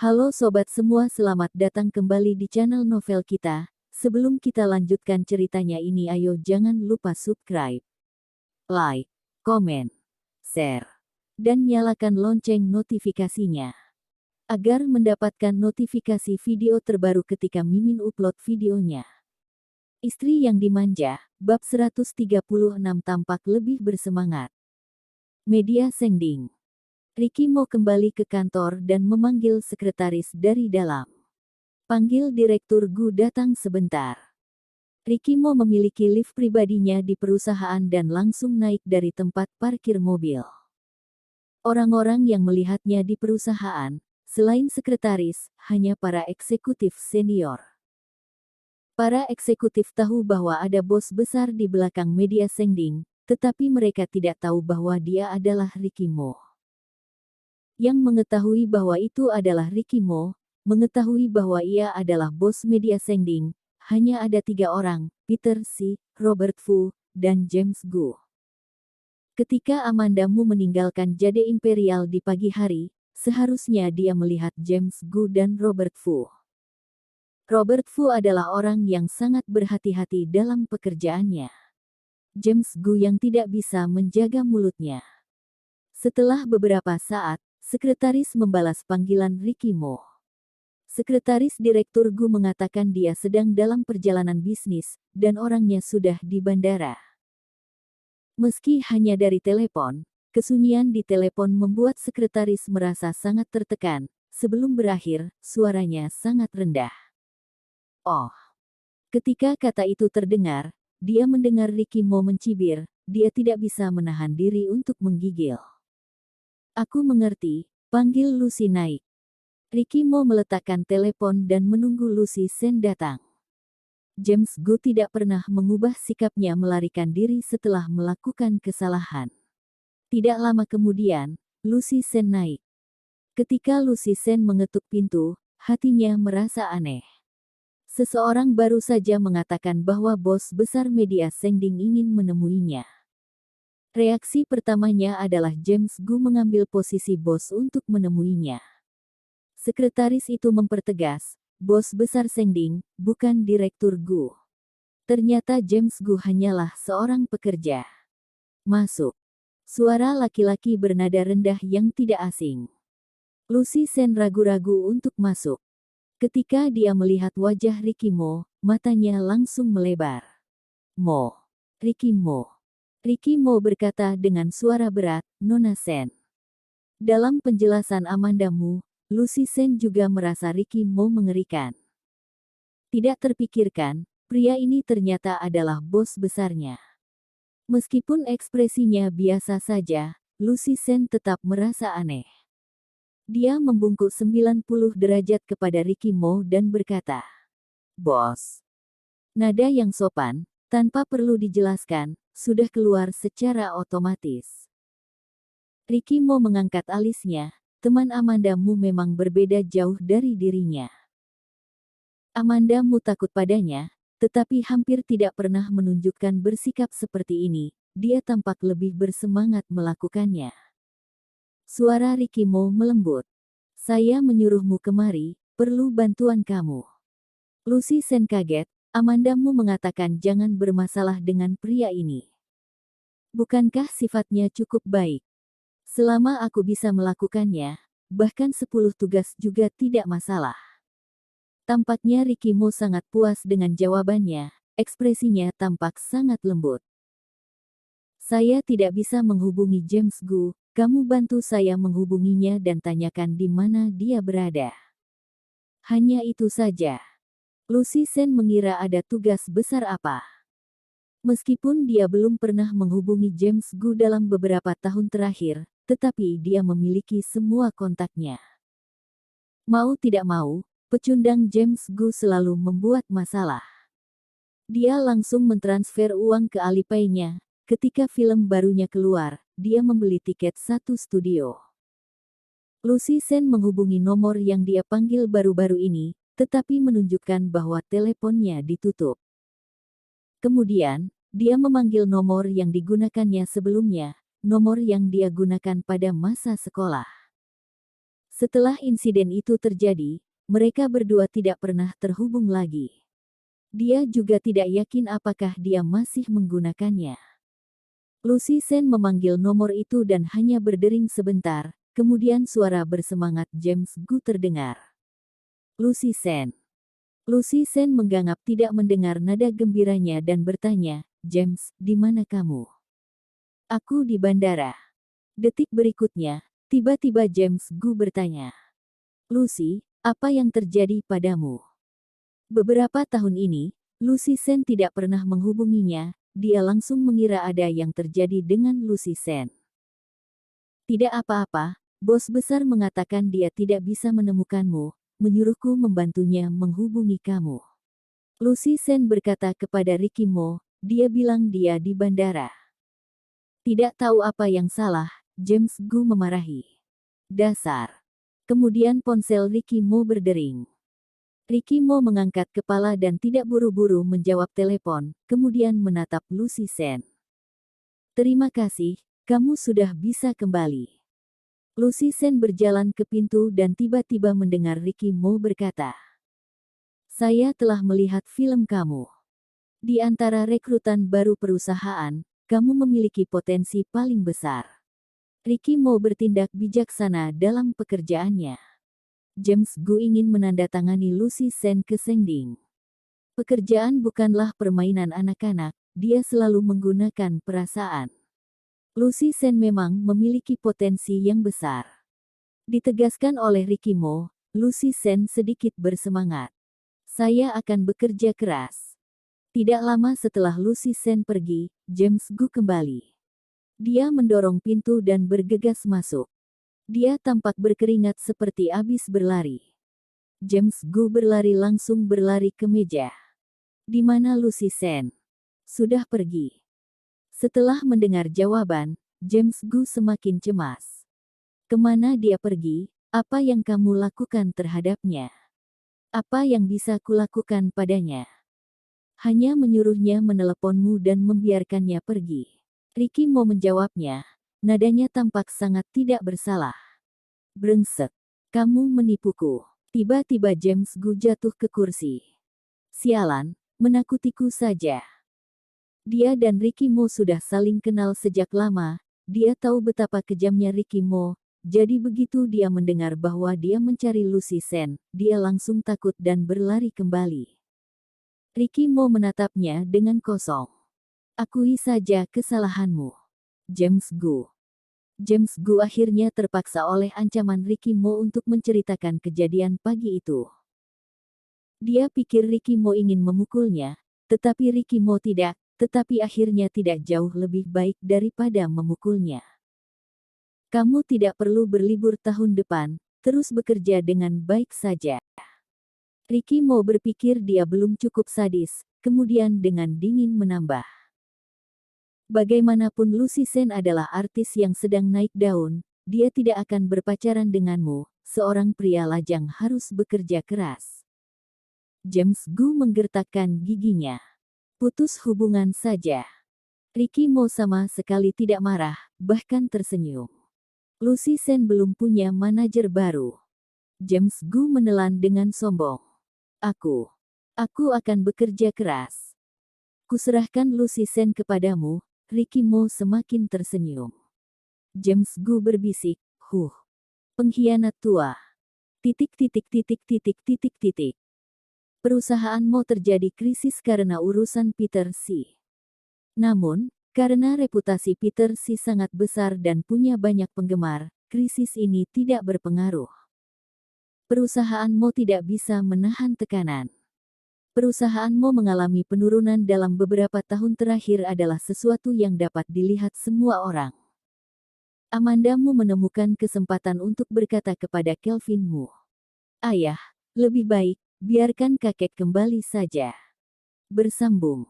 Halo sobat semua, selamat datang kembali di channel novel kita. Sebelum kita lanjutkan ceritanya ini, ayo jangan lupa subscribe, like, komen, share, dan nyalakan lonceng notifikasinya agar mendapatkan notifikasi video terbaru ketika Mimin upload videonya. Istri yang dimanja, bab 136 tampak lebih bersemangat. Media Sengding. Ricky mau kembali ke kantor dan memanggil sekretaris dari dalam. Panggil Direktur Gu datang sebentar. Ricky mau memiliki lift pribadinya di perusahaan dan langsung naik dari tempat parkir mobil. Orang-orang yang melihatnya di perusahaan, selain sekretaris, hanya para eksekutif senior. Para eksekutif tahu bahwa ada bos besar di belakang Media Sengding, tetapi mereka tidak tahu bahwa dia adalah Ricky Mo. Yang mengetahui bahwa itu adalah Ricky Mo, mengetahui bahwa ia adalah bos Media Sengding, hanya ada 3 orang, Peter Si, Robert Fu, dan James Gu. Ketika Amanda Mu meninggalkan Jade Imperial di pagi hari, seharusnya dia melihat James Gu dan Robert Fu. Robert Fu adalah orang yang sangat berhati-hati dalam pekerjaannya. James Gu yang tidak bisa menjaga mulutnya. Setelah beberapa saat, sekretaris membalas panggilan Ricky Mo. Sekretaris Direktur Gu mengatakan dia sedang dalam perjalanan bisnis, dan orangnya sudah di bandara. Meski hanya dari telepon, kesunyian di telepon membuat sekretaris merasa sangat tertekan. Sebelum berakhir, suaranya sangat rendah. Oh. Ketika kata itu terdengar, dia mendengar Ricky Mo mencibir, dia tidak bisa menahan diri untuk menggigil. Aku mengerti, panggil Lucy naik. Ricky Mo meletakkan telepon dan menunggu Lucy Sen datang. James Gu tidak pernah mengubah sikapnya melarikan diri setelah melakukan kesalahan. Tidak lama kemudian, Lucy Sen naik. Ketika Lucy Sen mengetuk pintu, hatinya merasa aneh. Seseorang baru saja mengatakan bahwa bos besar Media Sengding ingin menemuinya. Reaksi pertamanya adalah James Gu mengambil posisi bos untuk menemuinya. Sekretaris itu mempertegas, bos besar Sengding, bukan Direktur Gu. Ternyata James Gu hanyalah seorang pekerja. Masuk. Suara laki-laki bernada rendah yang tidak asing. Lucy Sen ragu-ragu untuk masuk. Ketika dia melihat wajah Ricky Mo, matanya langsung melebar. Mo. Ricky Mo. Ricky Mo berkata dengan suara berat, Nona Sen. Dalam penjelasan Amanda Mu, Lucy Sen juga merasa Ricky Mo mengerikan. Tidak terpikirkan, pria ini ternyata adalah bos besarnya. Meskipun ekspresinya biasa saja, Lucy Sen tetap merasa aneh. Dia membungkuk 90 derajat kepada Ricky Mo dan berkata, Bos. Nada yang sopan, tanpa perlu dijelaskan, sudah keluar secara otomatis. Ricky Mo mengangkat alisnya, teman Amanda Mu memang berbeda jauh dari dirinya. Amanda Mu takut padanya, tetapi hampir tidak pernah menunjukkan bersikap seperti ini, dia tampak lebih bersemangat melakukannya. Suara Ricky Mo melembut. Saya menyuruhmu kemari, perlu bantuan kamu. Lucy Sen kaget, Amanda Mu mengatakan jangan bermasalah dengan pria ini. Bukankah sifatnya cukup baik? Selama aku bisa melakukannya, bahkan 10 tugas juga tidak masalah. Tampaknya Ricky Mo sangat puas dengan jawabannya, ekspresinya tampak sangat lembut. Saya tidak bisa menghubungi James Gu, kamu bantu saya menghubunginya dan tanyakan di mana dia berada. Hanya itu saja. Lucy Sen mengira ada tugas besar apa. Meskipun dia belum pernah menghubungi James Gu dalam beberapa tahun terakhir, tetapi dia memiliki semua kontaknya. Mau tidak mau, pecundang James Gu selalu membuat masalah. Dia langsung mentransfer uang ke Alipay-nya. Ketika film barunya keluar, dia membeli tiket 1 studio. Lucy Sen menghubungi nomor yang dia panggil baru-baru ini, tetapi menunjukkan bahwa teleponnya ditutup. Kemudian, dia memanggil nomor yang digunakannya sebelumnya, nomor yang dia gunakan pada masa sekolah. Setelah insiden itu terjadi, mereka berdua tidak pernah terhubung lagi. Dia juga tidak yakin apakah dia masih menggunakannya. Lucy Sen memanggil nomor itu dan hanya berdering sebentar, kemudian suara bersemangat James Gu terdengar. Lucy Sen. Lucy Sen menganggap tidak mendengar nada gembiranya dan bertanya, "James, di mana kamu?" "Aku di bandara." Detik berikutnya, tiba-tiba James Gu bertanya, "Lucy, apa yang terjadi padamu?" Beberapa tahun ini, Lucy Sen tidak pernah menghubunginya, dia langsung mengira ada yang terjadi dengan Lucy Sen. "Tidak apa-apa, bos besar mengatakan dia tidak bisa menemukanmu, menyuruhku membantunya menghubungi kamu." Lucy Sen berkata kepada Ricky Mo, dia bilang dia di bandara. Tidak tahu apa yang salah, James Gu memarahi. "Dasar." Kemudian ponsel Ricky Mo berdering. Ricky Mo mengangkat kepala dan tidak buru-buru menjawab telepon, kemudian menatap Lucy Sen. "Terima kasih, kamu sudah bisa kembali." Lucy Sen berjalan ke pintu dan tiba-tiba mendengar Ricky Mo berkata, "Saya telah melihat film kamu. Di antara rekrutan baru perusahaan, kamu memiliki potensi paling besar." Ricky Mo bertindak bijaksana dalam pekerjaannya. James Gu ingin menandatangani Lucy Sen ke Sengding. Pekerjaan bukanlah permainan anak-anak, dia selalu menggunakan perasaan. Lucy Sen memang memiliki potensi yang besar. Ditegaskan oleh Ricky Mo, Lucy Sen sedikit bersemangat. "Saya akan bekerja keras." Tidak lama setelah Lucy Sen pergi, James Gu kembali. Dia mendorong pintu dan bergegas masuk. Dia tampak berkeringat seperti habis berlari. James Gu berlari ke meja. "Di mana Lucy Sen?" "Sudah pergi." Setelah mendengar jawaban, James Gu semakin cemas. "Kemana dia pergi? Apa yang kamu lakukan terhadapnya? Apa yang bisa kulakukan padanya?" "Hanya menyuruhnya meneleponmu dan membiarkannya pergi." Ricky mau menjawabnya, nadanya tampak sangat tidak bersalah. "Brengsek, kamu menipuku." Tiba-tiba James Gu jatuh ke kursi. "Sialan, menakutiku saja." Dia dan Ricky Mo sudah saling kenal sejak lama, dia tahu betapa kejamnya Ricky Mo, jadi begitu dia mendengar bahwa dia mencari Lucy Sen, dia langsung takut dan berlari kembali. Ricky Mo menatapnya dengan kosong. "Akui saja kesalahanmu, James Gu." James Gu akhirnya terpaksa oleh ancaman Ricky Mo untuk menceritakan kejadian pagi itu. Dia pikir Ricky Mo ingin memukulnya, tetapi Ricky Mo tidak, tetapi akhirnya tidak jauh lebih baik daripada memukulnya. "Kamu tidak perlu berlibur tahun depan, terus bekerja dengan baik saja." Ricky Mo berpikir dia belum cukup sadis, kemudian dengan dingin menambah. "Bagaimanapun Lucy Sen adalah artis yang sedang naik daun, dia tidak akan berpacaran denganmu, seorang pria lajang harus bekerja keras." James Gu menggertakkan giginya. "Putus hubungan saja." Ricky Mo sama sekali tidak marah, bahkan tersenyum. Lucy Sen belum punya manajer baru. James Gu menelan dengan sombong. Aku akan bekerja keras. Kuserahkan Lucy Sen kepadamu." Ricky Mo semakin tersenyum. James Gu berbisik, pengkhianat tua. Titik titik titik titik titik titik. Perusahaan Mo terjadi krisis karena urusan Peter Xi. Namun, karena reputasi Peter Xi sangat besar dan punya banyak penggemar, krisis ini tidak berpengaruh. Perusahaan Mo tidak bisa menahan tekanan. Perusahaan Mo mengalami penurunan dalam beberapa tahun terakhir adalah sesuatu yang dapat dilihat semua orang. Amanda Mu menemukan kesempatan untuk berkata kepada Kelvin Mu, "Ayah, lebih baik, biarkan kakek kembali saja." Bersambung.